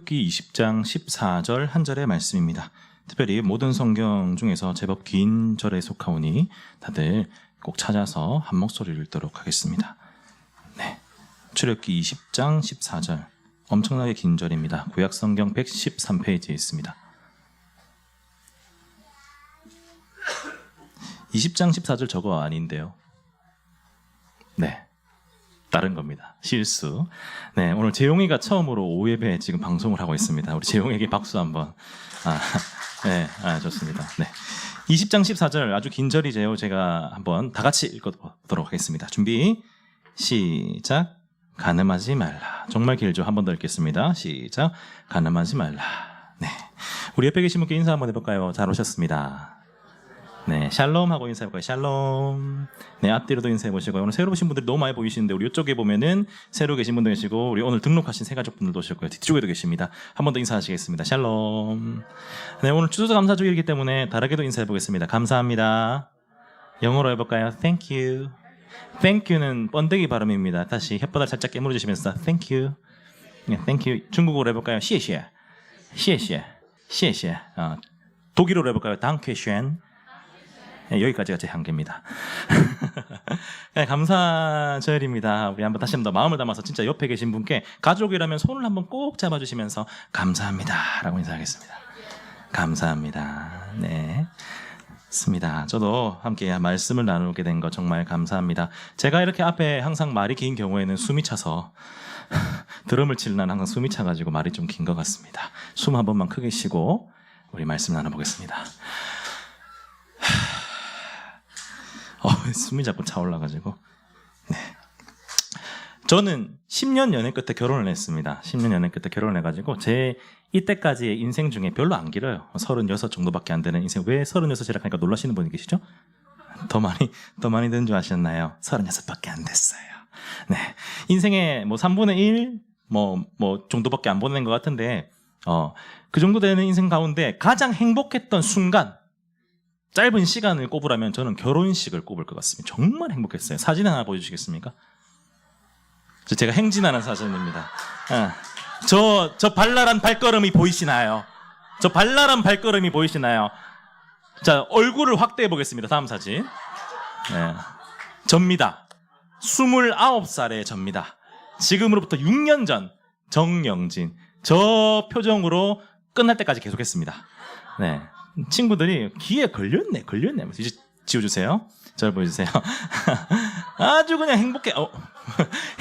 출애굽기 20장 14절 한 절의 말씀입니다. 특별히 모든 성경 중에서 제법 긴 절에 속하오니 다들 꼭 찾아서 한 목소리를 읽도록 하겠습니다. 네, 출애굽기 20장 14절 엄청나게 긴 절입니다. 구약 성경 113페이지에 있습니다. 20장 14절 저거 아닌데요. 네, 다른 겁니다. 실수. 네, 오늘 재용이가 처음으로 5예배 지금 방송을 하고 있습니다. 우리 재용에게 박수 한번. 좋습니다. 네, 20장 14절 아주 긴 절이제요. 제가 한번 다 같이 읽어보도록 하겠습니다. 준비, 시작. 간음하지 말라. 정말 길죠. 한 번 더 읽겠습니다. 시작. 간음하지 말라. 네, 우리 옆에 계신 분께 인사 한번 해볼까요? 잘 오셨습니다. 네, 샬롬 하고 인사해볼까요? 샬롬. 네, 앞뒤로도 인사해보시고요. 오늘 새로 오신 분들이 너무 많이 보이시는데 우리 이쪽에 보면은 새로 계신 분도 계시고 우리 오늘 등록하신 새가족분들도 오셨고요. 뒤쪽에도 계십니다. 한 번 더 인사하시겠습니다. 샬롬. 네, 오늘 추수감사 감사주일이기 때문에 다르게도 인사해보겠습니다. 감사합니다. 영어로 해볼까요? Thank you. Thank you는 번데기 발음입니다. 다시 혓바닥 살짝 깨물어주시면서 Thank you. 네, Thank you. 중국어로 해볼까요? 谢谢. 谢谢. 谢谢. 독일어로 해볼까요? Dankeschön. 네, 여기까지가 제 한계입니다. 네, 감사절입니다. 우리 다시 한번 더 마음을 담아서 진짜 옆에 계신 분께 가족이라면 손을 한번 꼭 잡아주시면서 감사합니다 라고 인사하겠습니다. 감사합니다. 네, 맞습니다. 저도 함께 말씀을 나누게 된 거 정말 감사합니다. 제가 이렇게 앞에 항상 말이 긴 경우에는 숨이 차서 드럼을 치는 난 항상 숨이 차가지고 말이 좀 긴 것 같습니다. 숨 한 번만 크게 쉬고 우리 말씀 나눠보겠습니다. 숨이 자꾸 차올라가지고. 네, 저는 10년 연애 끝에 결혼을 했습니다. 10년 연애 끝에 결혼을 해가지고 제 이때까지의 인생 중에 별로 안 길어요. 36 정도밖에 안 되는 인생. 왜 36이라 하니까 놀라시는 분이 계시죠? 더 많이 된 줄 아셨나요? 36밖에 안 됐어요. 네, 인생의 3분의 1 정도밖에 안 보낸 것 같은데 그 정도 되는 인생 가운데 가장 행복했던 순간, 짧은 시간을 꼽으라면 저는 결혼식을 꼽을 것 같습니다. 정말 행복했어요. 사진 하나 보여주시겠습니까? 제가 행진하는 사진입니다. 저 발랄한 발걸음이 보이시나요? 저 발랄한 발걸음이 보이시나요? 자, 얼굴을 확대해 보겠습니다. 다음 사진. 네, 접니다. 29살의 접니다. 지금으로부터 6년 전 정영진. 저 표정으로 끝날 때까지 계속했습니다. 네, 친구들이 귀에 걸렸네 이제 지워주세요. 절 보여주세요. 아주 그냥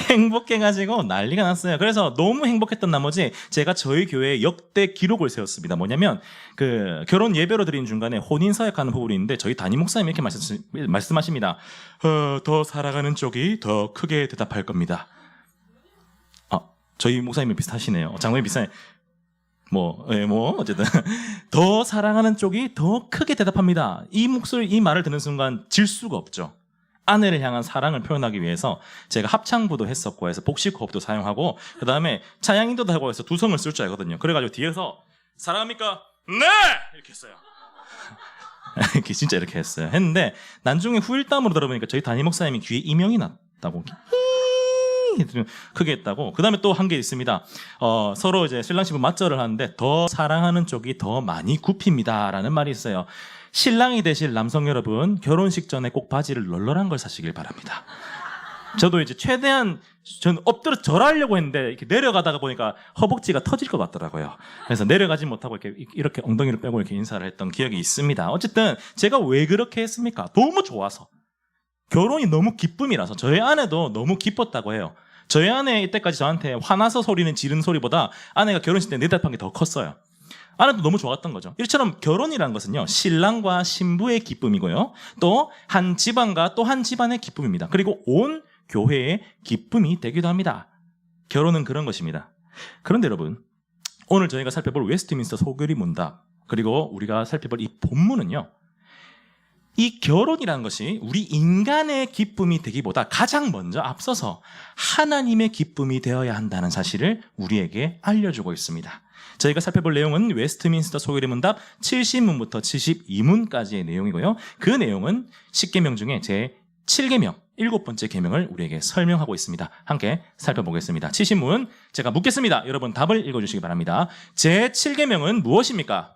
행복해가지고 난리가 났어요. 그래서 너무 행복했던 나머지 제가 저희 교회에 역대 기록을 세웠습니다. 뭐냐면 그 결혼 예배로 드린 중간에 혼인 서약하는 부분이 있는데 저희 담임 목사님이 이렇게 말씀하십니다. 더 살아가는 쪽이 더 크게 대답할 겁니다. 저희 목사님이 비슷하시네요. 장모님 비슷해. 어쨌든 더 사랑하는 쪽이 더 크게 대답합니다. 이 말을 듣는 순간 질 수가 없죠. 아내를 향한 사랑을 표현하기 위해서 제가 합창부도 했었고 해서 복식호흡도 사용하고 그 다음에 차양인도도 하고 해서 두성을 쓸 줄 알거든요. 그래가지고 뒤에서 사랑합니까? 네! 이렇게 했어요. 이렇게 진짜 이렇게 했어요. 했는데 나중에 후일담으로 들어보니까 저희 담임 목사님이 귀에 이명이 났다고 크게 했다고. 그 다음에 또 한 게 있습니다. 서로 이제 신랑 신부 맞절을 하는데 더 사랑하는 쪽이 더 많이 굽힙니다 라는 말이 있어요. 신랑이 되실 남성 여러분, 결혼식 전에 꼭 바지를 널널한 걸 사시길 바랍니다. 저도 이제 최대한 저는 엎드려 절하려고 했는데 이렇게 내려가다가 보니까 허벅지가 터질 것 같더라고요. 그래서 내려가지 못하고 이렇게 엉덩이를 빼고 이렇게 인사를 했던 기억이 있습니다. 어쨌든 제가 왜 그렇게 했습니까? 너무 좋아서. 결혼이 너무 기쁨이라서. 저희 아내도 너무 기뻤다고 해요. 저희 아내 이때까지 저한테 화나서 소리는 지른 소리보다 아내가 결혼식 때 대답한 게 더 컸어요. 아내도 너무 좋았던 거죠. 이처럼 결혼이라는 것은요, 신랑과 신부의 기쁨이고요, 또 한 집안과 또 한 집안의 기쁨입니다. 그리고 온 교회의 기쁨이 되기도 합니다. 결혼은 그런 것입니다. 그런데 여러분, 오늘 저희가 살펴볼 웨스트민스터 소교리 문답, 그리고 우리가 살펴볼 이 본문은요, 이 결혼이라는 것이 우리 인간의 기쁨이 되기보다 가장 먼저 앞서서 하나님의 기쁨이 되어야 한다는 사실을 우리에게 알려주고 있습니다. 저희가 살펴볼 내용은 웨스트민스터 소교리 문답 70문부터 72문까지의 내용이고요. 그 내용은 십계명 중에 제 7계명, 7번째 계명을 우리에게 설명하고 있습니다. 함께 살펴보겠습니다. 치신문 제가 묻겠습니다. 여러분 답을 읽어주시기 바랍니다. 제7계명은 무엇입니까?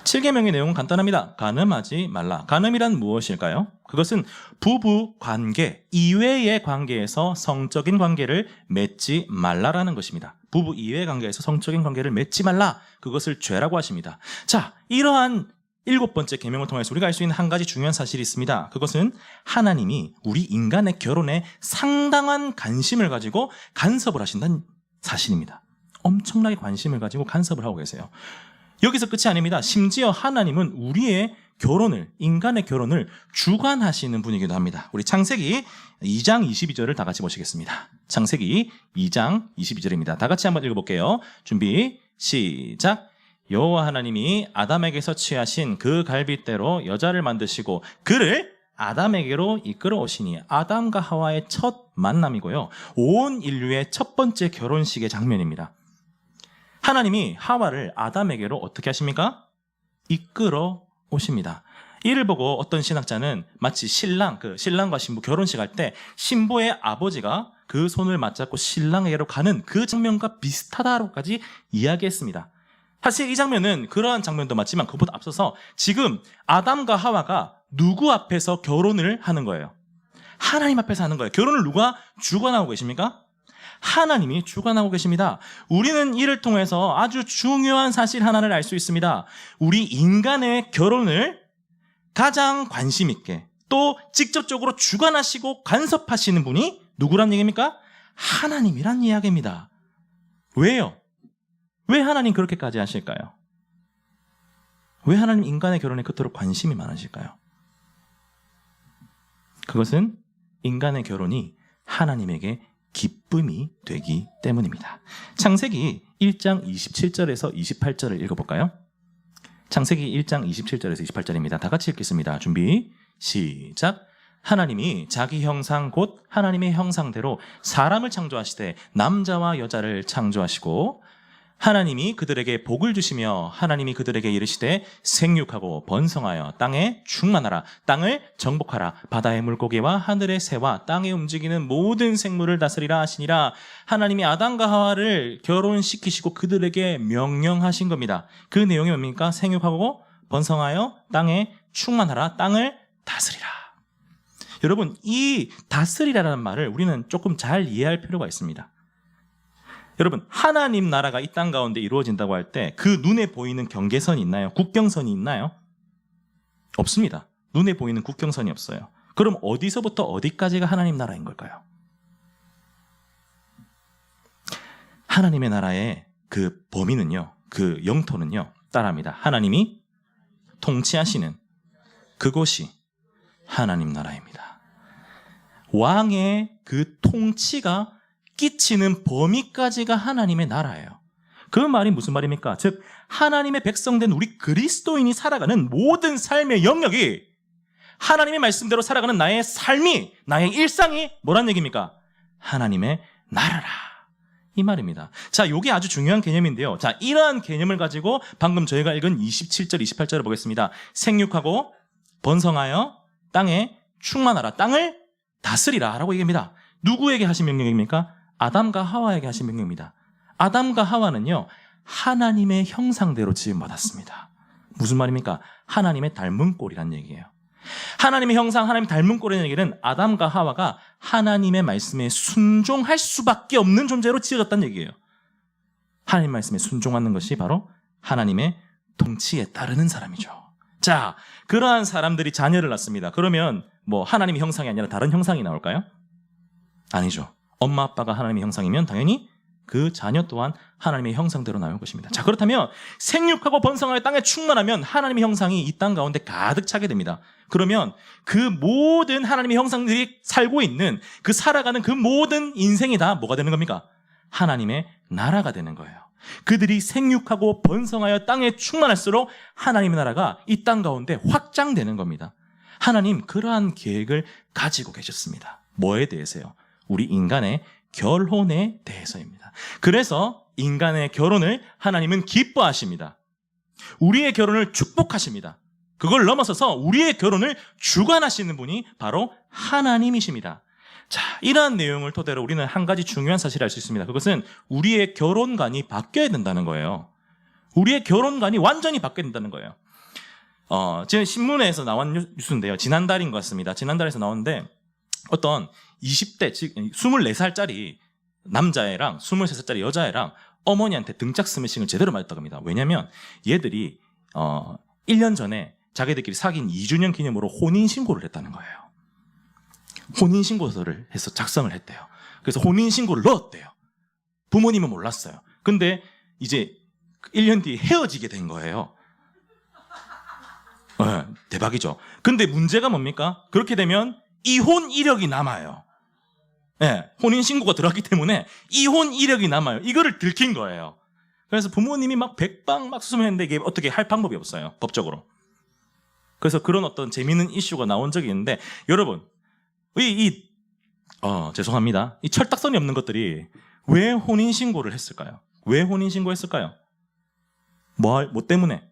7계명의 내용은 간단합니다. 간음하지 말라. 간음이란 무엇일까요? 그것은 부부 관계 이외의 관계에서 성적인 관계를 맺지 말라라는 것입니다. 부부 이외의 관계에서 성적인 관계를 맺지 말라. 그것을 죄라고 하십니다. 자, 이러한 7번째 계명을 통해서 우리가 알 수 있는 한 가지 중요한 사실이 있습니다. 그것은 하나님이 우리 인간의 결혼에 상당한 관심을 가지고 간섭을 하신다는 사실입니다. 엄청나게 관심을 가지고 간섭을 하고 계세요. 여기서 끝이 아닙니다. 심지어 하나님은 우리의 결혼을, 인간의 결혼을 주관하시는 분이기도 합니다. 우리 창세기 2장 22절을 다 같이 보시겠습니다. 창세기 2장 22절입니다. 다 같이 한번 읽어볼게요. 준비, 시작. 여호와 하나님이 아담에게서 취하신 그 갈빗대로 여자를 만드시고 그를 아담에게로 이끌어 오시니 아담과 하와의 첫 만남이고요. 온 인류의 첫 번째 결혼식의 장면입니다. 하나님이 하와를 아담에게로 어떻게 하십니까? 이끌어 오십니다. 이를 보고 어떤 신학자는 마치 신랑과 신부 결혼식 할 때 신부의 아버지가 그 손을 맞잡고 신랑에게로 가는 그 장면과 비슷하다고까지 이야기했습니다. 사실 이 장면은 그러한 장면도 맞지만 그것보다 앞서서 지금 아담과 하와가 누구 앞에서 결혼을 하는 거예요? 하나님 앞에서 하는 거예요. 결혼을 누가 주관하고 계십니까? 하나님이 주관하고 계십니다. 우리는 이를 통해서 아주 중요한 사실 하나를 알 수 있습니다. 우리 인간의 결혼을 가장 관심 있게 또 직접적으로 주관하시고 간섭하시는 분이 누구란 얘기입니까? 하나님이란 이야기입니다. 왜요? 왜 하나님 그렇게까지 하실까요? 왜 하나님 인간의 결혼에 그토록 관심이 많으실까요? 그것은 인간의 결혼이 하나님에게 기쁨이 되기 때문입니다. 창세기 1장 27절에서 28절을 읽어볼까요? 창세기 1장 27절에서 28절입니다. 다 같이 읽겠습니다. 준비, 시작. 하나님이 자기 형상 곧 하나님의 형상대로 사람을 창조하시되 남자와 여자를 창조하시고 하나님이 그들에게 복을 주시며 하나님이 그들에게 이르시되 생육하고 번성하여 땅에 충만하라. 땅을 정복하라. 바다의 물고기와 하늘의 새와 땅에 움직이는 모든 생물을 다스리라 하시니라. 하나님이 아담과 하와를 결혼시키시고 그들에게 명령하신 겁니다. 그 내용이 뭡니까? 생육하고 번성하여 땅에 충만하라. 땅을 다스리라. 여러분, 이 다스리라라는 말을 우리는 조금 잘 이해할 필요가 있습니다. 여러분, 하나님 나라가 이 땅 가운데 이루어진다고 할 때 그 눈에 보이는 경계선이 있나요? 국경선이 있나요? 없습니다. 눈에 보이는 국경선이 없어요. 그럼 어디서부터 어디까지가 하나님 나라인 걸까요? 하나님의 나라의 그 범위는요, 그 영토는요, 따라합니다. 하나님이 통치하시는 그곳이 하나님 나라입니다. 왕의 그 통치가 끼치는 범위까지가 하나님의 나라예요. 그 말이 무슨 말입니까? 즉 하나님의 백성된 우리 그리스도인이 살아가는 모든 삶의 영역이 하나님의 말씀대로 살아가는 나의 삶이, 나의 일상이 뭐란 얘기입니까? 하나님의 나라라. 이 말입니다. 자, 이게 아주 중요한 개념인데요. 자, 이러한 개념을 가지고 방금 저희가 읽은 27절, 28절을 보겠습니다. 생육하고 번성하여 땅에 충만하라. 땅을 다스리라 라고 얘기합니다. 누구에게 하신 명령입니까? 아담과 하와에게 하신 명령입니다. 아담과 하와는요, 하나님의 형상대로 지음받았습니다. 무슨 말입니까? 하나님의 닮은 꼴이란 얘기예요. 하나님의 형상, 하나님 닮은 꼴이라는 얘기는 아담과 하와가 하나님의 말씀에 순종할 수밖에 없는 존재로 지어졌다는 얘기예요. 하나님 말씀에 순종하는 것이 바로 하나님의 통치에 따르는 사람이죠. 자, 그러한 사람들이 자녀를 낳습니다. 그러면 뭐 하나님의 형상이 아니라 다른 형상이 나올까요? 아니죠. 엄마 아빠가 하나님의 형상이면 당연히 그 자녀 또한 하나님의 형상대로 나올 것입니다. 자, 그렇다면 생육하고 번성하여 땅에 충만하면 하나님의 형상이 이 땅 가운데 가득 차게 됩니다. 그러면 그 모든 하나님의 형상들이 살고 있는 그 살아가는 그 모든 인생이 다 뭐가 되는 겁니까? 하나님의 나라가 되는 거예요. 그들이 생육하고 번성하여 땅에 충만할수록 하나님의 나라가 이 땅 가운데 확장되는 겁니다. 하나님 그러한 계획을 가지고 계셨습니다. 뭐에 대해서요? 우리 인간의 결혼에 대해서입니다. 그래서 인간의 결혼을 하나님은 기뻐하십니다. 우리의 결혼을 축복하십니다. 그걸 넘어서서 우리의 결혼을 주관하시는 분이 바로 하나님이십니다. 자, 이러한 내용을 토대로 우리는 한 가지 중요한 사실을 알 수 있습니다. 그것은 우리의 결혼관이 바뀌어야 된다는 거예요. 우리의 결혼관이 완전히 바뀌어야 된다는 거예요. 지금 신문에서 나온 뉴스인데요. 지난달인 것 같습니다. 지난달에서 나왔는데 어떤 20대, 즉 24살짜리 남자애랑 23살짜리 여자애랑 어머니한테 등짝 스매싱을 제대로 맞았다고 합니다. 왜냐하면 얘들이 1년 전에 자기들끼리 사귄 2주년 기념으로 혼인신고를 했다는 거예요. 혼인신고서를 해서 작성을 했대요. 그래서 혼인신고를 넣었대요. 부모님은 몰랐어요. 근데 이제 1년 뒤에 헤어지게 된 거예요. 네, 대박이죠. 근데 문제가 뭡니까? 그렇게 되면 이혼 이력이 남아요. 네, 혼인신고가 들어갔기 때문에 이혼 이력이 남아요. 이거를 들킨 거예요. 그래서 부모님이 막 백방 막 수습했는데 이게 어떻게 할 방법이 없어요. 법적으로. 그래서 그런 어떤 재미있는 이슈가 나온 적이 있는데 여러분 죄송합니다. 이 철딱선이 없는 것들이 왜 혼인신고를 했을까요? 왜 혼인신고했을까요? 뭐 때문에?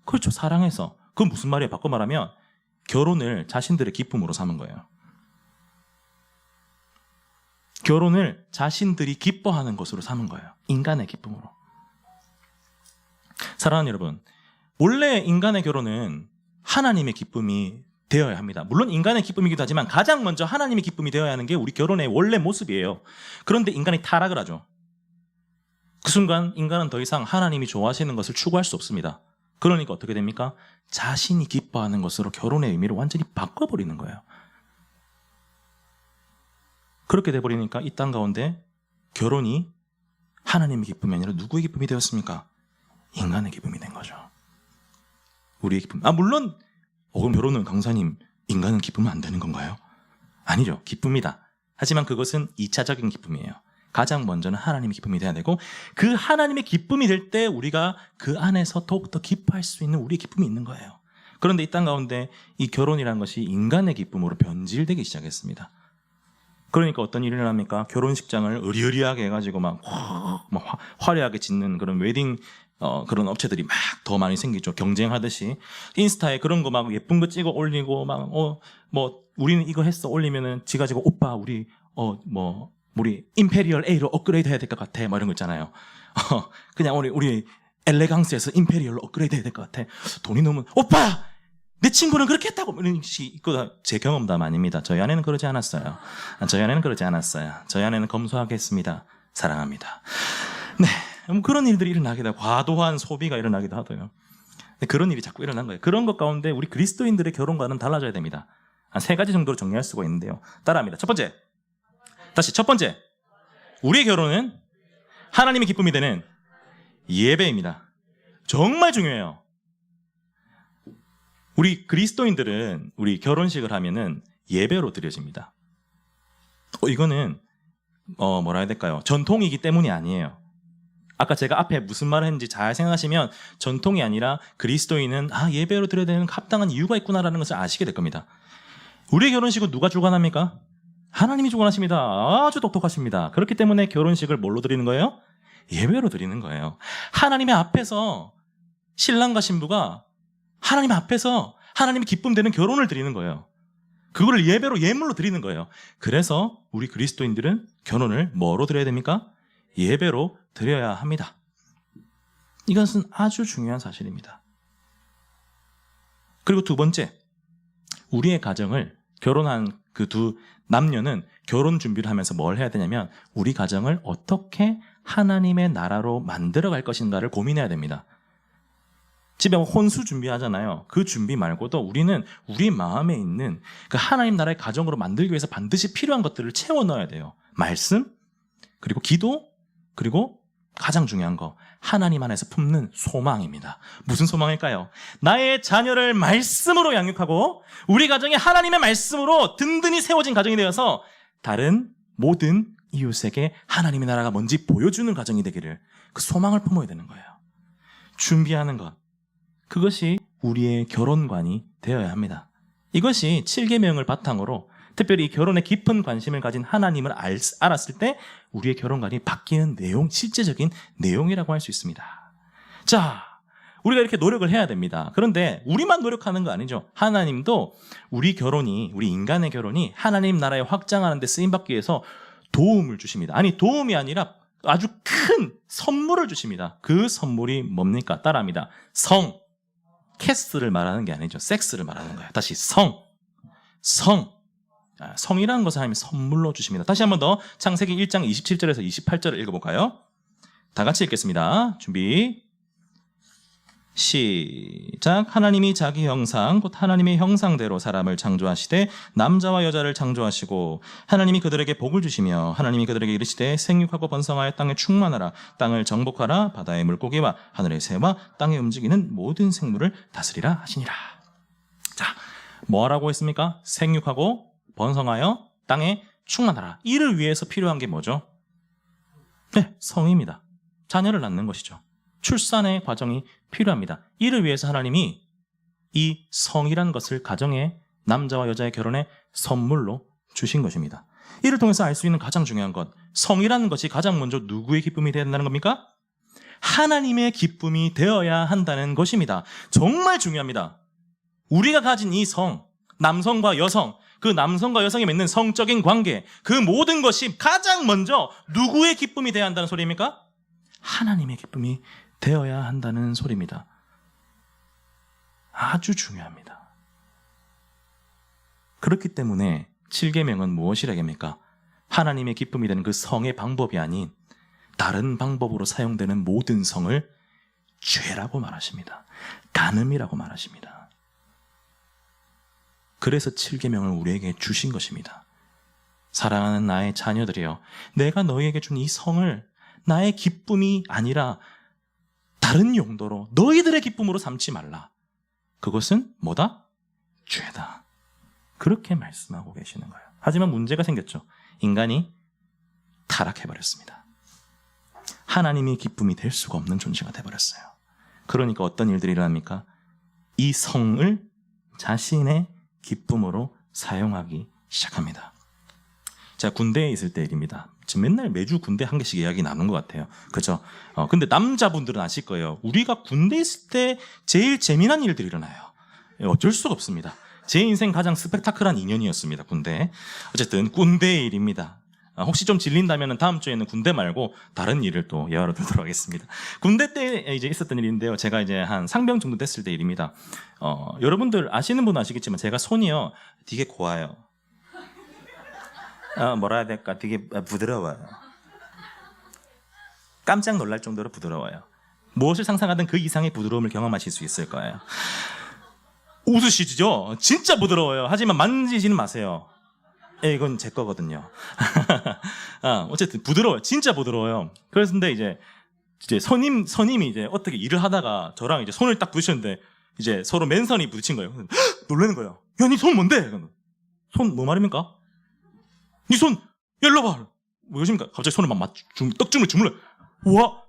그렇죠. 사랑해서. 그건 무슨 말이에요? 바꿔 말하면 결혼을 자신들의 기쁨으로 삼은 거예요. 결혼을 자신들이 기뻐하는 것으로 삼은 거예요. 인간의 기쁨으로. 사랑하는 여러분, 원래 인간의 결혼은 하나님의 기쁨이 되어야 합니다. 물론 인간의 기쁨이기도 하지만 가장 먼저 하나님의 기쁨이 되어야 하는 게 우리 결혼의 원래 모습이에요. 그런데 인간이 타락을 하죠. 그 순간 인간은 더 이상 하나님이 좋아하시는 것을 추구할 수 없습니다. 그러니까 어떻게 됩니까? 자신이 기뻐하는 것으로 결혼의 의미를 완전히 바꿔버리는 거예요. 그렇게 돼버리니까 이 땅 가운데 결혼이 하나님의 기쁨이 아니라 누구의 기쁨이 되었습니까? 인간의 기쁨이 된 거죠. 우리의 기쁨. 물론 그럼 결혼은 강사님 인간은 기쁘면 안 되는 건가요? 아니죠. 기쁩니다. 하지만 그것은 2차적인 기쁨이에요. 가장 먼저는 하나님의 기쁨이 돼야 되고 그 하나님의 기쁨이 될 때 우리가 그 안에서 더욱더 기뻐할 수 있는 우리의 기쁨이 있는 거예요. 그런데 이 땅 가운데 이 결혼이라는 것이 인간의 기쁨으로 변질되기 시작했습니다. 그러니까 어떤 일이 일어납니까? 결혼식장을 의리의리하게 해가지고 막 화려하게 짓는 그런 웨딩 그런 업체들이 막 더 많이 생기죠. 경쟁하듯이 인스타에 그런 거 막 예쁜 거 찍어 올리고 막 뭐 우리는 이거 했어 올리면은 지 가지고 오빠 우리 우리 임페리얼 A로 업그레이드 해야 될 것 같아 뭐 이런 거 있잖아요. 그냥 우리 엘레강스에서 임페리얼로 업그레이드 해야 될 것 같아. 돈이 너무 오빠 내 친구는 그렇게 했다고 이런 식이 이거 제 경험담 아닙니다. 저희 아내는 그러지 않았어요. 저희 아내는 검소하게 했습니다. 사랑합니다. 네. 그런 일들이 일어나기도 하고 과도한 소비가 일어나기도 하고요. 그런 일이 자꾸 일어난 거예요. 그런 것 가운데 우리 그리스도인들의 결혼과는 달라져야 됩니다. 한 3가지 정도로 정리할 수가 있는데요. 따라합니다. 첫 번째. 우리의 결혼은 하나님의 기쁨이 되는 예배입니다. 정말 중요해요. 우리 그리스도인들은 우리 결혼식을 하면은 예배로 드려집니다. 이거는 뭐라 해야 될까요? 전통이기 때문이 아니에요. 아까 제가 앞에 무슨 말을 했는지 잘 생각하시면 전통이 아니라 그리스도인은 예배로 드려야 되는 합당한 이유가 있구나라는 것을 아시게 될 겁니다. 우리의 결혼식은 누가 주관합니까? 하나님이 주관하십니다. 아주 똑똑하십니다. 그렇기 때문에 결혼식을 뭘로 드리는 거예요? 예배로 드리는 거예요. 하나님의 앞에서 신랑과 신부가 하나님 앞에서 하나님이 기쁨되는 결혼을 드리는 거예요. 그거를 예배로 예물로 드리는 거예요. 그래서 우리 그리스도인들은 결혼을 뭐로 드려야 됩니까? 예배로 드려야 합니다. 이것은 아주 중요한 사실입니다. 그리고 두 번째, 우리의 가정을 결혼한 그 두 남녀는 결혼 준비를 하면서 뭘 해야 되냐면 우리 가정을 어떻게 하나님의 나라로 만들어갈 것인가를 고민해야 됩니다. 집에 혼수 준비하잖아요. 그 준비 말고도 우리는 우리 마음에 있는 그 하나님 나라의 가정으로 만들기 위해서 반드시 필요한 것들을 채워 넣어야 돼요. 말씀, 그리고 기도, 그리고 가장 중요한 거 하나님 안에서 품는 소망입니다. 무슨 소망일까요? 나의 자녀를 말씀으로 양육하고 우리 가정이 하나님의 말씀으로 든든히 세워진 가정이 되어서 다른 모든 이웃에게 하나님의 나라가 뭔지 보여주는 가정이 되기를 그 소망을 품어야 되는 거예요. 준비하는 것, 그것이 우리의 결혼관이 되어야 합니다. 이것이 7계명을 바탕으로 특별히 결혼에 깊은 관심을 가진 하나님을 알았을 때 우리의 결혼관이 바뀌는 내용, 실제적인 내용이라고 할 수 있습니다. 자, 우리가 이렇게 노력을 해야 됩니다. 그런데 우리만 노력하는 거 아니죠. 하나님도 우리 인간의 결혼이 하나님 나라에 확장하는 데 쓰임받기 위해서 도움을 주십니다. 아니, 도움이 아니라 아주 큰 선물을 주십니다. 그 선물이 뭡니까? 따라합니다. 성. 캐스를 말하는 게 아니죠. 섹스를 말하는 거예요. 다시 성. 성이라는 것을 하나님이 선물로 주십니다. 다시 한 번 더 창세기 1장 27절에서 28절을 읽어볼까요? 다 같이 읽겠습니다. 준비 시작. 하나님이 자기 형상 곧 하나님의 형상대로 사람을 창조하시되 남자와 여자를 창조하시고 하나님이 그들에게 복을 주시며 하나님이 그들에게 이르시되 생육하고 번성하여 땅에 충만하라 방을 정복하라 바다의 물고기와 하늘의 새와 땅에 움직이는 모든 생물을 다스리라 하시니라. 자, 뭐라고 했습니까? 생육하고 번성하여 땅에 충만하라. 이를 위해서 필요한 게 뭐죠? 네, 성입니다. 자녀를 낳는 것이죠. 출산의 과정이 필요합니다. 이를 위해서 하나님이 이 성이라는 것을 가정의 남자와 여자의 결혼에 선물로 주신 것입니다. 이를 통해서 알 수 있는 가장 중요한 것, 성이라는 것이 가장 먼저 누구의 기쁨이 되어야 된다는 겁니까? 하나님의 기쁨이 되어야 한다는 것입니다. 정말 중요합니다. 우리가 가진 이 성, 남성과 여성, 그 남성과 여성이 맺는 성적인 관계, 그 모든 것이 가장 먼저 누구의 기쁨이 되어야 한다는 소리입니까? 하나님의 기쁨이 되어야 한다는 소리입니다. 아주 중요합니다. 그렇기 때문에 7계명은 무엇이라겠습니까? 하나님의 기쁨이 되는 그 성의 방법이 아닌 다른 방법으로 사용되는 모든 성을 죄라고 말하십니다. 간음이라고 말하십니다. 그래서 7계명을 우리에게 주신 것입니다. 사랑하는 나의 자녀들이여, 내가 너희에게 준 이 성을 나의 기쁨이 아니라 다른 용도로 너희들의 기쁨으로 삼지 말라. 그것은 뭐다? 죄다. 그렇게 말씀하고 계시는 거예요. 하지만 문제가 생겼죠. 인간이 타락해버렸습니다. 하나님이 기쁨이 될 수가 없는 존재가 돼버렸어요. 그러니까 어떤 일들이 일어납니까? 이 성을 자신의 기쁨으로 사용하기 시작합니다. 제가 군대에 있을 때 일입니다. 지금 맨날 매주 군대 한 개씩 이야기 나눈 것 같아요. 그렇죠? 근데 남자분들은 아실 거예요. 우리가 군대에 있을 때 제일 재미난 일들이 일어나요. 어쩔 수가 없습니다. 제 인생 가장 스펙타클한 2년이었습니다. 군대. 어쨌든 군대의 일입니다. 혹시 좀 질린다면 다음 주에는 군대 말고 다른 일을 또 예화로 들도록 하겠습니다. 군대 때 이제 있었던 일인데요. 제가 이제 한 상병 정도 됐을 때 일입니다. 여러분들 아시는 분은 아시겠지만 제가 손이요 되게 고와요. 뭐라 해야 될까? 되게 부드러워요. 깜짝 놀랄 정도로 부드러워요. 무엇을 상상하든 그 이상의 부드러움을 경험하실 수 있을 거예요. 웃으시죠? 진짜 부드러워요. 하지만 만지지는 마세요. 이건 제 거거든요. 어쨌든 부드러워요. 진짜 부드러워요. 그런데 이제 선임이 이제 어떻게 일을 하다가 저랑 이제 손을 딱 부딪혔는데 이제 서로 맨손이 부딪힌 거예요. 놀라는 거예요. 야, 니 손 뭔데? 손 뭐 말입니까? 니 손, 일로 봐. 뭐십니까? 갑자기 손을 막 떡줌을 주물러. 우와,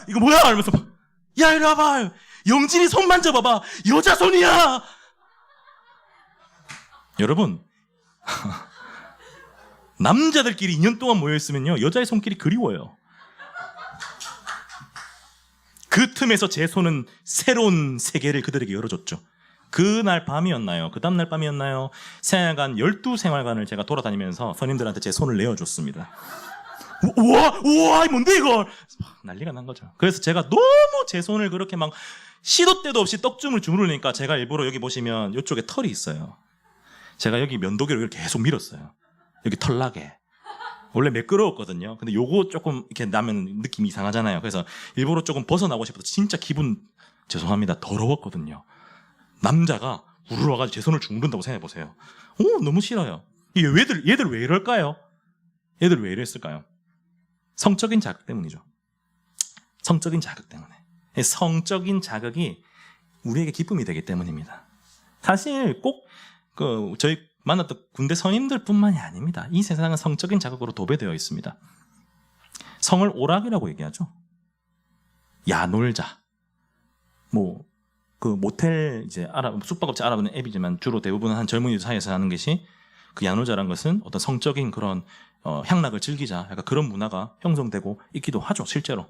이거 뭐야? 이러면서 막, 야, 이리 와봐. 영진이 손 만져봐봐. 여자 손이야. 여러분, 남자들끼리 2년 동안 모여있으면요, 여자의 손길이 그리워요. 그 틈에서 제 손은 새로운 세계를 그들에게 열어줬죠. 그날 밤이었나요? 그 다음날 밤이었나요? 생활관 12생활관을 제가 돌아다니면서 선임들한테 제 손을 내어줬습니다. 우와, 뭔데 이거? 난리가 난 거죠. 그래서 제가 너무 제 손을 그렇게 막 시도 때도 없이 떡줌을 주무르니까 제가 일부러 여기 보시면 이쪽에 털이 있어요. 제가 여기 면도기로 계속 밀었어요. 여기 털나게. 원래 매끄러웠거든요. 근데 요거 조금 이렇게 나면 느낌이 이상하잖아요. 그래서 일부러 조금 벗어나고 싶어서 진짜 기분 죄송합니다. 더러웠거든요. 남자가 우르르 와가지고 제 손을 주무른다고 생각해보세요. 너무 싫어요. 얘들 왜 이럴까요? 얘들 왜 이랬을까요? 성적인 자극 때문이죠. 성적인 자극 때문에. 성적인 자극이 우리에게 기쁨이 되기 때문입니다. 사실 꼭 저희 만났던 군대 선임들뿐만이 아닙니다. 이 세상은 성적인 자극으로 도배되어 있습니다. 성을 오락이라고 얘기하죠. 야, 놀자. 모텔 이제 숙박업체 알아보는 앱이지만 주로 대부분 한 젊은이들 사이에서 하는 것이 그 야놀자란 것은 어떤 성적인 그런 향락을 즐기자, 약간 그런 문화가 형성되고 있기도 하죠, 실제로.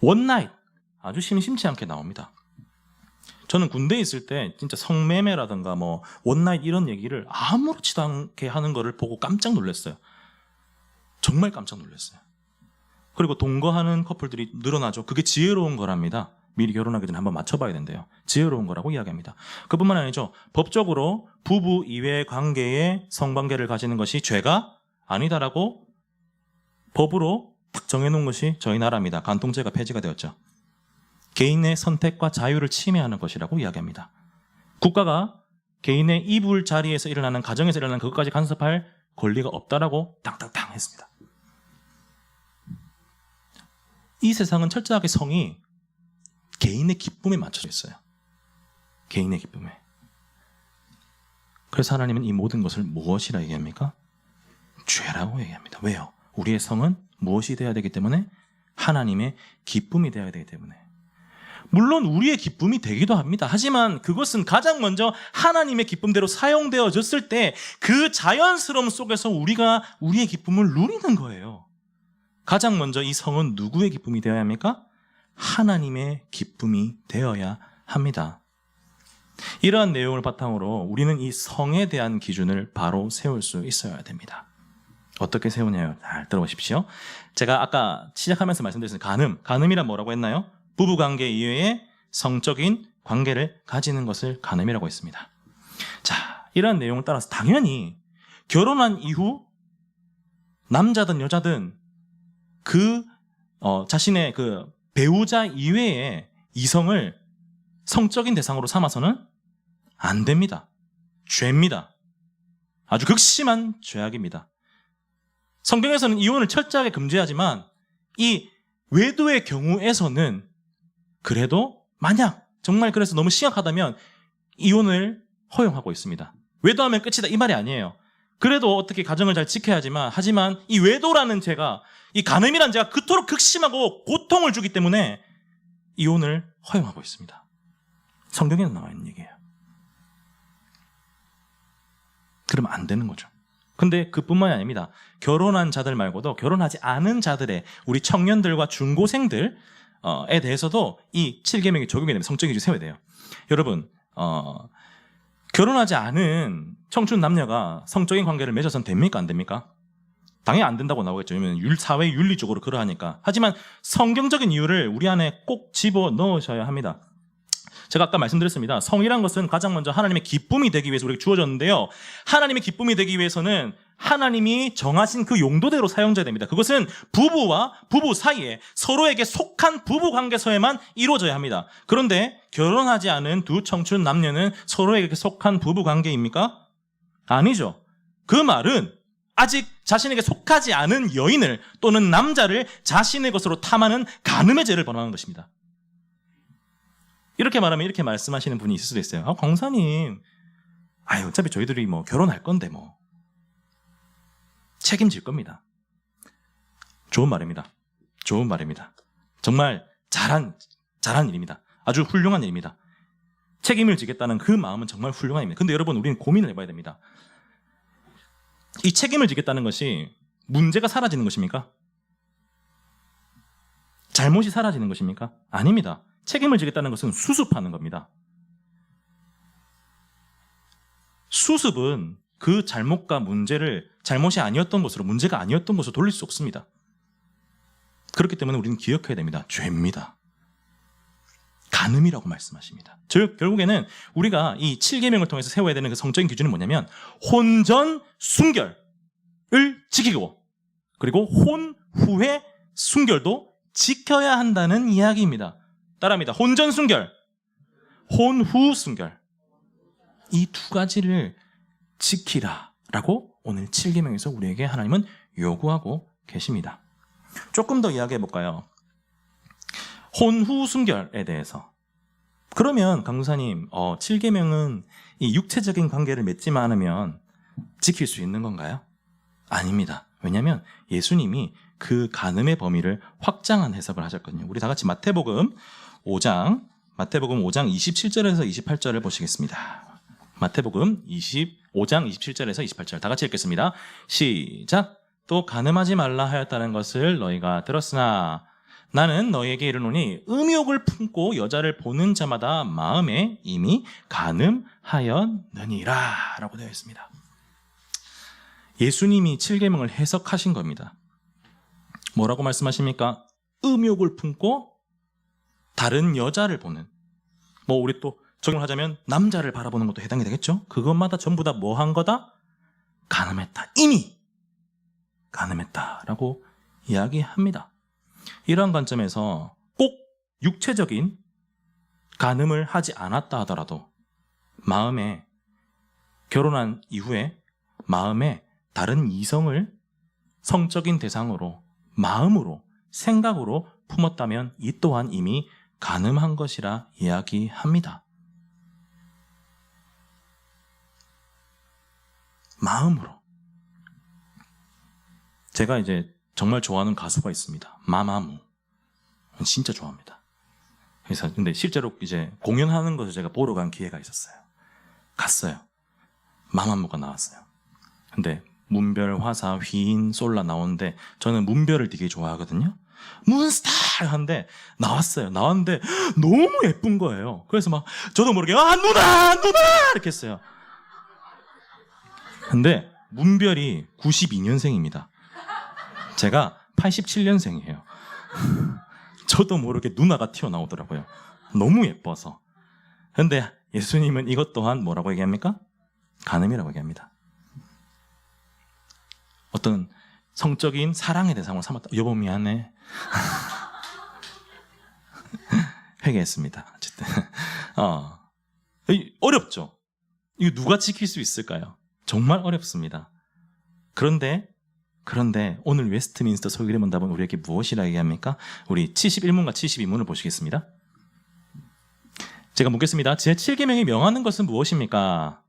원나잇 아주 심심치 않게 나옵니다. 저는 군대에 있을 때 진짜 성매매라든가 뭐 원나잇 이런 얘기를 아무렇지도 않게 하는 거를 보고 깜짝 놀랐어요. 정말 깜짝 놀랐어요. 그리고 동거하는 커플들이 늘어나죠. 그게 지혜로운 거랍니다. 미리 결혼하기 전에 한번 맞춰봐야 된대요. 지혜로운 거라고 이야기합니다. 그뿐만 아니죠. 법적으로 부부 이외의 관계에 성관계를 가지는 것이 죄가 아니다라고 법으로 딱 정해놓은 것이 저희 나라입니다. 간통죄가 폐지가 되었죠. 개인의 선택과 자유를 침해하는 것이라고 이야기합니다. 국가가 개인의 이불 자리에서 일어나는 가정에서 일어나는 그것까지 간섭할 권리가 없다라고 땅땅땅 했습니다. 이 세상은 철저하게 성이 개인의 기쁨에 맞춰져 있어요. 개인의 기쁨에. 그래서 하나님은 이 모든 것을 무엇이라 얘기합니까? 죄라고 얘기합니다. 왜요? 우리의 성은 무엇이 되어야 되기 때문에? 하나님의 기쁨이 되어야 되기 때문에. 물론 우리의 기쁨이 되기도 합니다. 하지만 그것은 가장 먼저 하나님의 기쁨대로 사용되어졌을 때 그 자연스러움 속에서 우리가 우리의 기쁨을 누리는 거예요. 가장 먼저 이 성은 누구의 기쁨이 되어야 합니까? 하나님의 기쁨이 되어야 합니다. 이러한 내용을 바탕으로 우리는 이 성에 대한 기준을 바로 세울 수 있어야 됩니다. 어떻게 세우냐요? 잘 들어보십시오. 제가 아까 시작하면서 말씀드렸습니다. 간음이란 뭐라고 했나요? 부부관계 이외에 성적인 관계를 가지는 것을 간음이라고 했습니다. 자, 이러한 내용을 따라서 당연히 결혼한 이후 남자든 여자든 자신의 그 배우자 이외에 이성을 성적인 대상으로 삼아서는 안 됩니다. 죄입니다. 아주 극심한 죄악입니다. 성경에서는 이혼을 철저하게 금지하지만 이 외도의 경우에서는 그래도 만약 정말 그래서 너무 심각하다면 이혼을 허용하고 있습니다. 외도하면 끝이다 이 말이 아니에요. 그래도 어떻게 가정을 잘 지켜야지만 하지만 이 외도라는 죄가 이 간음이라는 죄가 그토록 극심하고 고통을 주기 때문에 이혼을 허용하고 있습니다. 성경에는 나와 있는 얘기예요. 그러면 안 되는 거죠. 근데 그뿐만이 아닙니다. 결혼한 자들 말고도 결혼하지 않은 자들의 우리 청년들과 중고생들에 대해서도 이 7계명이 적용이 되면 성적인 기준을 세워야 돼요. 여러분 결혼하지 않은 청춘 남녀가 성적인 관계를 맺어서는 됩니까? 안 됩니까? 당연히 안 된다고 나오겠죠. 왜냐하면 사회 윤리적으로 그러하니까. 하지만 성경적인 이유를 우리 안에 꼭 집어넣으셔야 합니다. 제가 아까 말씀드렸습니다. 성이란 것은 가장 먼저 하나님의 기쁨이 되기 위해서 우리에게 주어졌는데요. 하나님의 기쁨이 되기 위해서는 하나님이 정하신 그 용도대로 사용돼야 됩니다. 그것은 부부와 부부 사이에 서로에게 속한 부부관계서에만 이루어져야 합니다. 그런데 결혼하지 않은 두 청춘 남녀는 서로에게 속한 부부관계입니까? 아니죠. 그 말은 아직 자신에게 속하지 않은 여인을 또는 남자를 자신의 것으로 탐하는 간음의 죄를 범하는 것입니다. 이렇게 말하면 이렇게 말씀하시는 분이 있을 수도 있어요. 권사님, 어차피 저희들이 뭐 결혼할 건데 뭐 책임질 겁니다. 좋은 말입니다. 좋은 말입니다. 정말 잘한 일입니다. 아주 훌륭한 일입니다. 책임을 지겠다는 그 마음은 정말 훌륭한 일입니다. 근데 여러분, 우리는 고민을 해봐야 됩니다. 이 책임을 지겠다는 것이 문제가 사라지는 것입니까? 잘못이 사라지는 것입니까? 아닙니다. 책임을 지겠다는 것은 수습하는 겁니다. 수습은 그 잘못과 문제를 잘못이 아니었던 것으로, 문제가 아니었던 것으로 돌릴 수 없습니다. 그렇기 때문에 우리는 기억해야 됩니다. 죄입니다. 간음이라고 말씀하십니다. 즉 결국에는 우리가 이 7계명을 통해서 세워야 되는 그 성적인 기준은 뭐냐면 혼전 순결을 지키고 그리고 혼 후의 순결도 지켜야 한다는 이야기입니다. 따라합니다. 혼전 순결, 혼후 순결, 이 두 가지를 지키라라고 오늘 7계명에서 우리에게 하나님은 요구하고 계십니다. 조금 더 이야기해 볼까요? 혼후 순결에 대해서. 그러면 강사님, 7계명은 이 육체적인 관계를 맺지만 않으면 지킬 수 있는 건가요? 아닙니다. 왜냐하면 예수님이 그 간음의 범위를 확장한 해석을 하셨거든요. 우리 다 같이 마태복음 5장 27절에서 28절을 보시겠습니다. 마태복음 5장 27절에서 28절 다 같이 읽겠습니다. 시작. 또 간음하지 말라 하였다는 것을 너희가 들었으나 나는 너희에게 이르노니 음욕을 품고 여자를 보는 자마다 마음에 이미 간음하였느니라 라고 되어 있습니다. 예수님이 7계명을 해석하신 겁니다. 뭐라고 말씀하십니까? 음욕을 품고 다른 여자를 보는, 뭐 우리 또 적용을 하자면 남자를 바라보는 것도 해당이 되겠죠. 그것마다 전부 다 뭐 한 거다? 간음했다. 이미 간음했다라고 이야기합니다. 이러한 관점에서 꼭 육체적인 간음을 하지 않았다 하더라도 마음에, 결혼한 이후에 마음에 다른 이성을 성적인 대상으로, 마음으로, 생각으로 품었다면 이 또한 이미 간음한 것이라 이야기합니다. 마음으로. 제가 이제 정말 좋아하는 가수가 있습니다. 마마무. 진짜 좋아합니다. 그래서 근데 실제로 이제 공연하는 것을 제가 보러 간 기회가 있었어요. 갔어요. 마마무가 나왔어요. 근데 문별, 화사, 휘인, 솔라 나오는데 저는 문별을 되게 좋아하거든요. 문스타 하는데 나왔어요. 나왔는데 너무 예쁜 거예요. 그래서 막 저도 모르게 누나 이렇게 했어요. 근데 문별이 92년생입니다. 제가 87년생이에요. 저도 모르게 누나가 튀어나오더라고요. 너무 예뻐서. 근데 예수님은 이것 또한 뭐라고 얘기합니까? 간음이라고 얘기합니다. 어떤 성적인 사랑의 대상으로 삼았다. 여보 미안해. 회개했습니다. 어쨌든 어렵죠. 이거 누가 지킬 수 있을까요? 정말 어렵습니다. 그런데 오늘 웨스트민스터 소유리문답은 우리에게 무엇이라 얘기합니까? 우리 71문과 72문을 보시겠습니다. 제가 묻겠습니다. 제7계명이 명하는 것은 무엇입니까?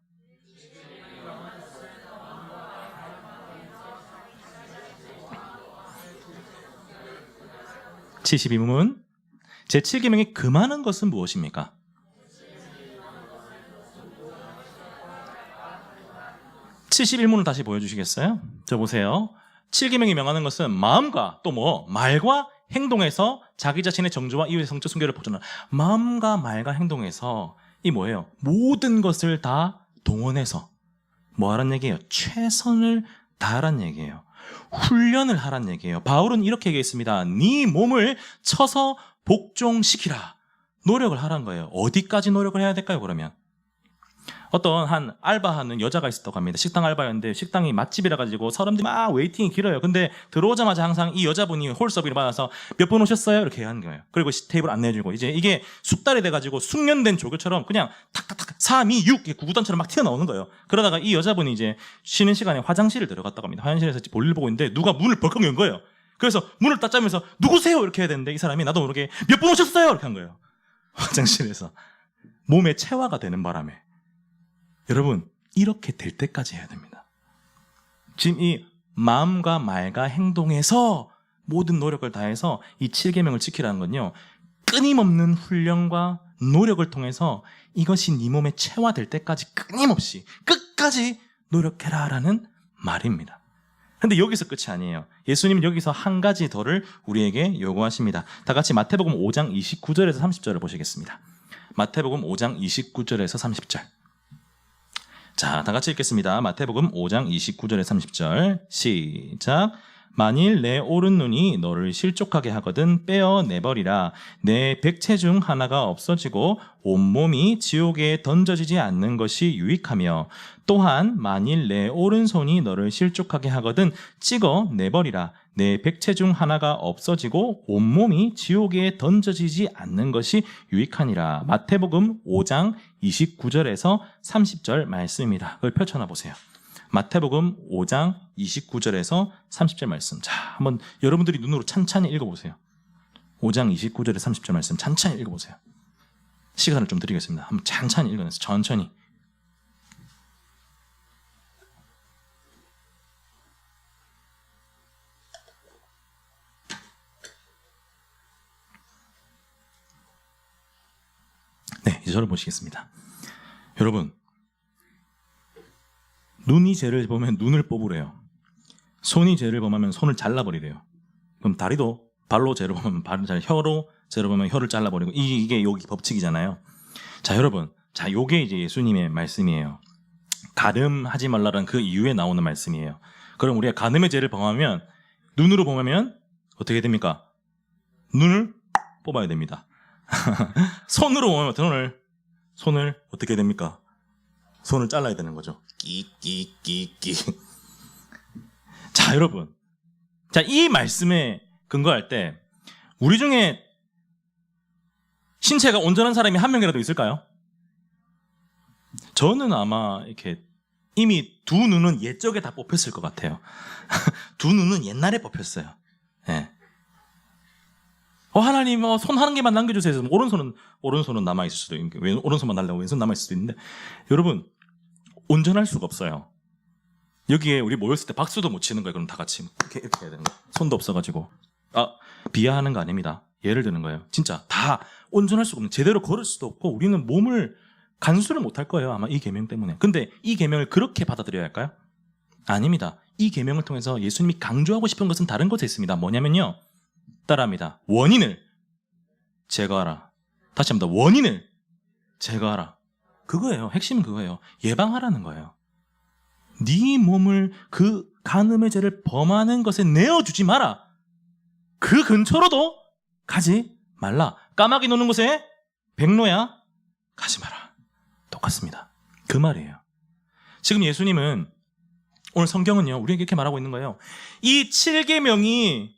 (72문) 제7계명이 금하는 것은 무엇입니까? (71문을) 다시 보여주시겠어요? 저 보세요. 7계명이 명하는 것은 마음과 또 말과 행동에서 자기 자신의 정죄와 이웃의 성적 순결을 보존하는, 마음과 말과 행동에서 이 뭐예요? 모든 것을 다 동원해서 뭐 하란 얘기예요? 최선을 다하란 얘기예요. 훈련을 하란 얘기예요. 바울은 이렇게 얘기했습니다. 네 몸을 쳐서 복종시키라. 노력을 하란 거예요. 어디까지 노력을 해야 될까요, 그러면? 어떤 한 알바하는 여자가 있었다고 합니다. 식당 알바였는데 식당이 맛집이라 가지고 사람들이 막 웨이팅이 길어요. 근데 들어오자마자 항상 이 여자분이 홀서비를 받아서 몇 분 오셨어요? 이렇게 하는 거예요. 그리고 테이블 안내해주고, 이제 이게 숙달이 돼가지고 숙련된 조교처럼 그냥 탁탁탁 3, 2, 6 구구단처럼 막 튀어나오는 거예요. 그러다가 이 여자분이 이제 쉬는 시간에 화장실을 들어갔다고 합니다. 화장실에서 볼일 보고 있는데 누가 문을 벌컥 연 거예요. 그래서 문을 딱 짜면서 누구세요? 이렇게 해야 되는데 이 사람이 나도 모르게 몇 분 오셨어요? 이렇게 한 거예요. 화장실에서. 몸에 체화가 되는 바람에. 여러분, 이렇게 될 때까지 해야 됩니다. 지금 이 마음과 말과 행동에서 모든 노력을 다해서 이 7계명을 지키라는 건요, 끊임없는 훈련과 노력을 통해서 이것이 네 몸에 체화될 때까지 끊임없이 끝까지 노력해라라는 말입니다. 그런데 여기서 끝이 아니에요. 예수님은 여기서 한 가지 더를 우리에게 요구하십니다. 다 같이 마태복음 5장 29절에서 30절을 보시겠습니다. 마태복음 5장 29절에서 30절. 자, 다 같이 읽겠습니다. 마태복음 5장 29절에 30절 시작. 만일 내 오른 눈이 너를 실족하게 하거든 빼어내버리라. 내 백체 중 하나가 없어지고 온몸이 지옥에 던져지지 않는 것이 유익하며, 또한 만일 내 오른손이 너를 실족하게 하거든 찍어내버리라. 내 백체 중 하나가 없어지고 온몸이 지옥에 던져지지 않는 것이 유익하니라. 마태복음 5장 29절에서 30절 말씀입니다. 그걸 펼쳐놔 보세요. 마태복음 5장 29절에서 30절 말씀. 자, 한번 여러분들이 눈으로 찬찬히 읽어보세요. 5장 29절에 30절 말씀 찬찬히 읽어보세요. 시간을 좀 드리겠습니다. 한번 찬찬히 읽어내서 천천히. 네, 이제 저를 보시겠습니다. 여러분, 눈이 죄를 범하면 눈을 뽑으래요. 손이 죄를 범하면 손을 잘라버리래요. 그럼 다리도 발로 재려보면 발을 잘, 혀로 재려보면 혀를 잘라버리고 이게 여기 법칙이잖아요. 자, 여러분, 자, 요게 이제 예수님의 말씀이에요. 가늠하지 말라는 그 이유에 나오는 말씀이에요. 그럼 우리가 가늠의 죄를 범하면 눈으로 범하면 어떻게 됩니까? 눈을 뽑아야 됩니다. 손으로 범하면 손을 어떻게 됩니까? 손을 잘라야 되는 거죠. 끼끼끼끼. 자, 여러분, 자, 이 말씀에 근거할 때 우리 중에 신체가 온전한 사람이 한 명이라도 있을까요? 저는 아마 이렇게 이미 두 눈은 옛적에 다 뽑혔을 것 같아요. 두 눈은 옛날에 뽑혔어요. 네. 하나님, 손 한 개만 남겨주세요. 오른손은 남아있을 수도 있는데, 오른손만 달라고 왼손 남아있을 수도 있는데, 여러분, 온전할 수가 없어요. 여기에 우리 모였을 때 박수도 못 치는 거예요. 그럼 다 같이 이렇게 해야 되는 거예요. 손도 없어가지고. 비하하는 거 아닙니다. 예를 드는 거예요. 진짜 다 온전할 수가 없는, 제대로 걸을 수도 없고, 우리는 몸을 간수를 못 할 거예요. 아마 이 계명 때문에. 근데 이 계명을 그렇게 받아들여야 할까요? 아닙니다. 이 계명을 통해서 예수님이 강조하고 싶은 것은 다른 것에 있습니다. 뭐냐면요. 따라합니다. 원인을 제거하라. 다시 합니다. 원인을 제거하라. 그거예요. 핵심은 그거예요. 예방하라는 거예요. 네 몸을 그 간음의 죄를 범하는 것에 내어주지 마라. 그 근처로도 가지 말라. 까마귀 노는 곳에 백로야 가지 마라. 똑같습니다. 그 말이에요. 지금 예수님은, 오늘 성경은요, 우리에게 이렇게 말하고 있는 거예요. 이 7계명이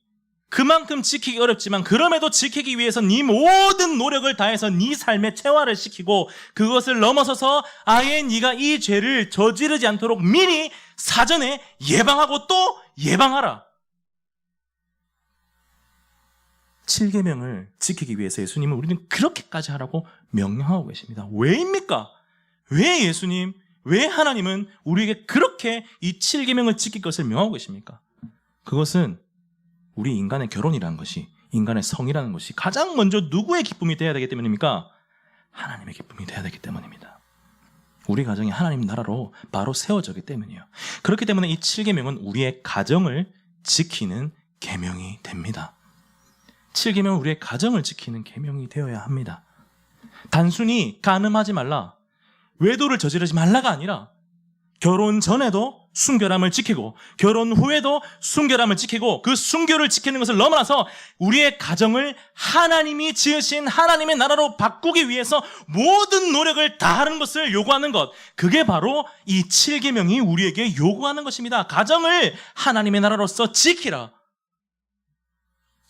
그만큼 지키기 어렵지만 그럼에도 지키기 위해서 네 모든 노력을 다해서 네 삶의 체화를 시키고 그것을 넘어서서 아예 네가 이 죄를 저지르지 않도록 미리 사전에 예방하고 또 예방하라. 7계명을 지키기 위해서 예수님은 우리는 그렇게까지 하라고 명령하고 계십니다. 왜입니까? 왜 예수님, 왜 하나님은 우리에게 그렇게 이 7계명을 지킬 것을 명하고 계십니까? 그것은 우리 인간의 결혼이라는 것이, 인간의 성이라는 것이 가장 먼저 누구의 기쁨이 되어야 되기 때문입니까? 하나님의 기쁨이 되어야 되기 때문입니다. 우리 가정이 하나님 나라로 바로 세워졌기 때문이에요. 그렇기 때문에 이 7계명은 우리의 가정을 지키는 계명이 됩니다. 7계명은 우리의 가정을 지키는 계명이 되어야 합니다. 단순히 간음하지 말라, 외도를 저지르지 말라가 아니라 결혼 전에도 순결함을 지키고 결혼 후에도 순결함을 지키고 그 순결을 지키는 것을 넘어서 우리의 가정을 하나님이 지으신 하나님의 나라로 바꾸기 위해서 모든 노력을 다하는 것을 요구하는 것, 그게 바로 이 7계명이 우리에게 요구하는 것입니다. 가정을 하나님의 나라로서 지키라.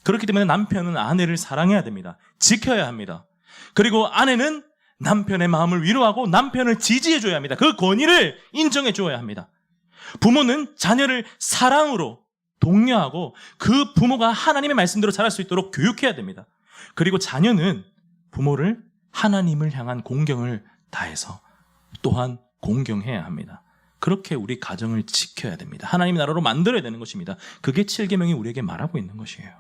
그렇기 때문에 남편은 아내를 사랑해야 됩니다. 지켜야 합니다. 그리고 아내는 남편의 마음을 위로하고 남편을 지지해줘야 합니다. 그 권위를 인정해줘야 합니다. 부모는 자녀를 사랑으로 독려하고 그 부모가 하나님의 말씀대로 자랄 수 있도록 교육해야 됩니다. 그리고 자녀는 부모를 하나님을 향한 공경을 다해서 또한 공경해야 합니다. 그렇게 우리 가정을 지켜야 됩니다. 하나님의 나라로 만들어야 되는 것입니다. 그게 7계명이 우리에게 말하고 있는 것이에요.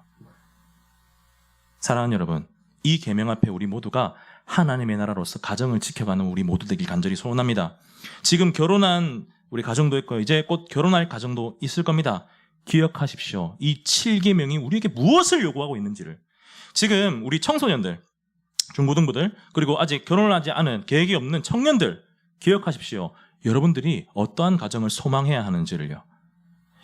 사랑하는 여러분, 이 계명 앞에 우리 모두가 하나님의 나라로서 가정을 지켜가는 우리 모두 되길 간절히 소원합니다. 지금 결혼한 우리 가정도 있고 이제 곧 결혼할 가정도 있을 겁니다. 기억하십시오. 이 7계명이 우리에게 무엇을 요구하고 있는지를. 지금 우리 청소년들, 중고등부들, 그리고 아직 결혼을 하지 않은 계획이 없는 청년들, 기억하십시오. 여러분들이 어떠한 가정을 소망해야 하는지를요.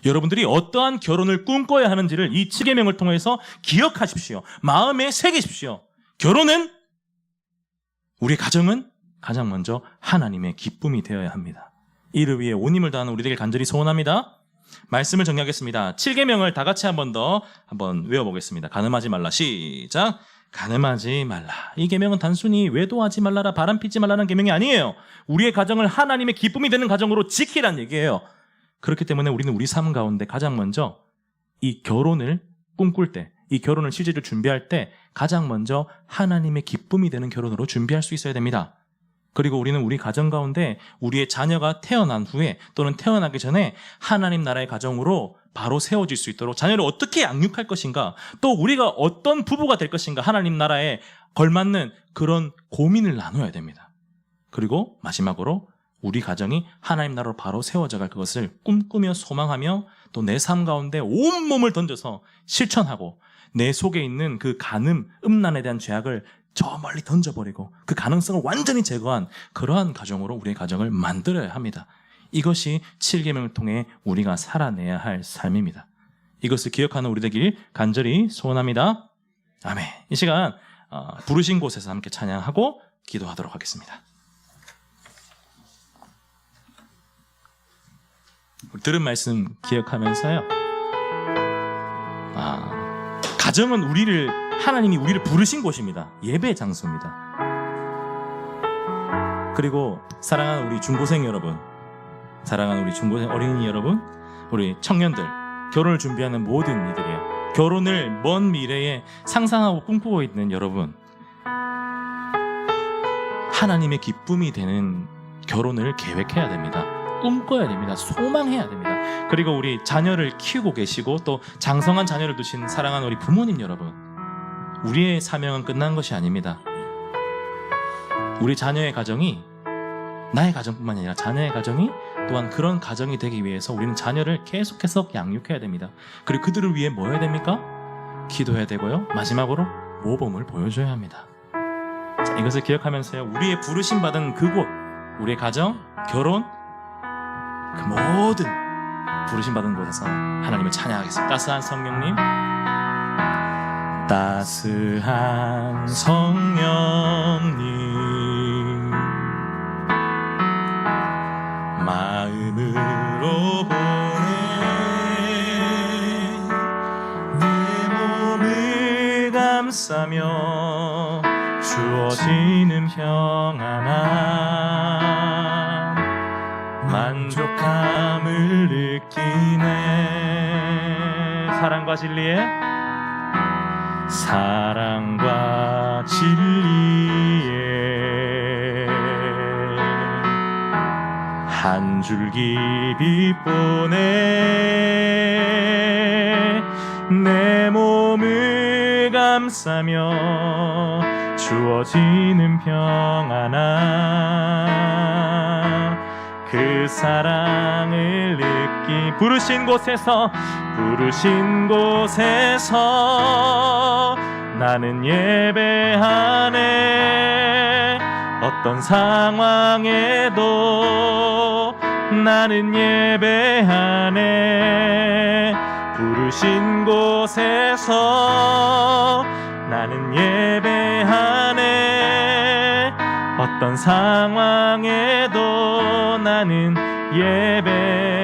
여러분들이 어떠한 결혼을 꿈꿔야 하는지를 이 7계명을 통해서 기억하십시오. 마음에 새기십시오. 결혼은, 우리 가정은 가장 먼저 하나님의 기쁨이 되어야 합니다. 이를 위해 온 힘을 다하는 우리에게 간절히 소원합니다. 말씀을 정리하겠습니다. 7계명을 다 같이 한번 외워보겠습니다. 간음하지 말라. 시작. 간음하지 말라. 이 계명은 단순히 외도하지 말라라, 바람피지 말라는 계명이 아니에요. 우리의 가정을 하나님의 기쁨이 되는 가정으로 지키라는 얘기예요. 그렇기 때문에 우리는 우리 삶 가운데 가장 먼저 이 결혼을 꿈꿀 때, 이 결혼을 실제로 준비할 때 가장 먼저 하나님의 기쁨이 되는 결혼으로 준비할 수 있어야 됩니다. 그리고 우리는 우리 가정 가운데 우리의 자녀가 태어난 후에 또는 태어나기 전에 하나님 나라의 가정으로 바로 세워질 수 있도록 자녀를 어떻게 양육할 것인가, 또 우리가 어떤 부부가 될 것인가, 하나님 나라에 걸맞는 그런 고민을 나눠야 됩니다. 그리고 마지막으로 우리 가정이 하나님 나라로 바로 세워져 갈 그것을 꿈꾸며 소망하며 또 내 삶 가운데 온몸을 던져서 실천하고 내 속에 있는 그 간음, 음란에 대한 죄악을 저 멀리 던져버리고 그 가능성을 완전히 제거한 그러한 가정으로 우리의 가정을 만들어야 합니다. 이것이 7계명을 통해 우리가 살아내야 할 삶입니다. 이것을 기억하는 우리 되길 간절히 소원합니다. 아멘. 이 시간 부르신 곳에서 함께 찬양하고 기도하도록 하겠습니다. 들은 말씀 기억하면서요. 가정은 하나님이 우리를 부르신 곳입니다. 예배 장소입니다. 그리고 사랑하는 우리 중고생 여러분, 사랑하는 우리 중고생 어린이 여러분, 우리 청년들, 결혼을 준비하는 모든 이들이요, 결혼을 먼 미래에 상상하고 꿈꾸고 있는 여러분, 하나님의 기쁨이 되는 결혼을 계획해야 됩니다. 꿈꿔야 됩니다. 소망해야 됩니다. 그리고 우리 자녀를 키우고 계시고 또 장성한 자녀를 두신 사랑하는 우리 부모님 여러분, 우리의 사명은 끝난 것이 아닙니다. 우리 자녀의 가정이, 나의 가정뿐만 아니라 자녀의 가정이 또한 그런 가정이 되기 위해서 우리는 자녀를 계속해서 양육해야 됩니다. 그리고 그들을 위해 뭐 해야 됩니까? 기도해야 되고요, 마지막으로 모범을 보여줘야 합니다. 자, 이것을 기억하면서요, 우리의 부르심 받은 그곳, 우리의 가정, 결혼, 그 모든 부르심 받은 곳에서 하나님을 찬양하겠습니다. 따스한 성령님, 따스한 성령님, 마음으로 보내 내 몸을 감싸며 주어지는 평안함, 만족함을 느끼네. 사랑과 진리에, 사랑과 진리에 한 줄기 빛 보내 내 몸을 감싸며 주어지는 평안함, 그 사랑을 느끼 부르신 곳에서 나는 예배하네. 어떤 상황에도 나는 예배하네. 부르신 곳에서 나는 예배하네. 어떤 상황에도 나는 예배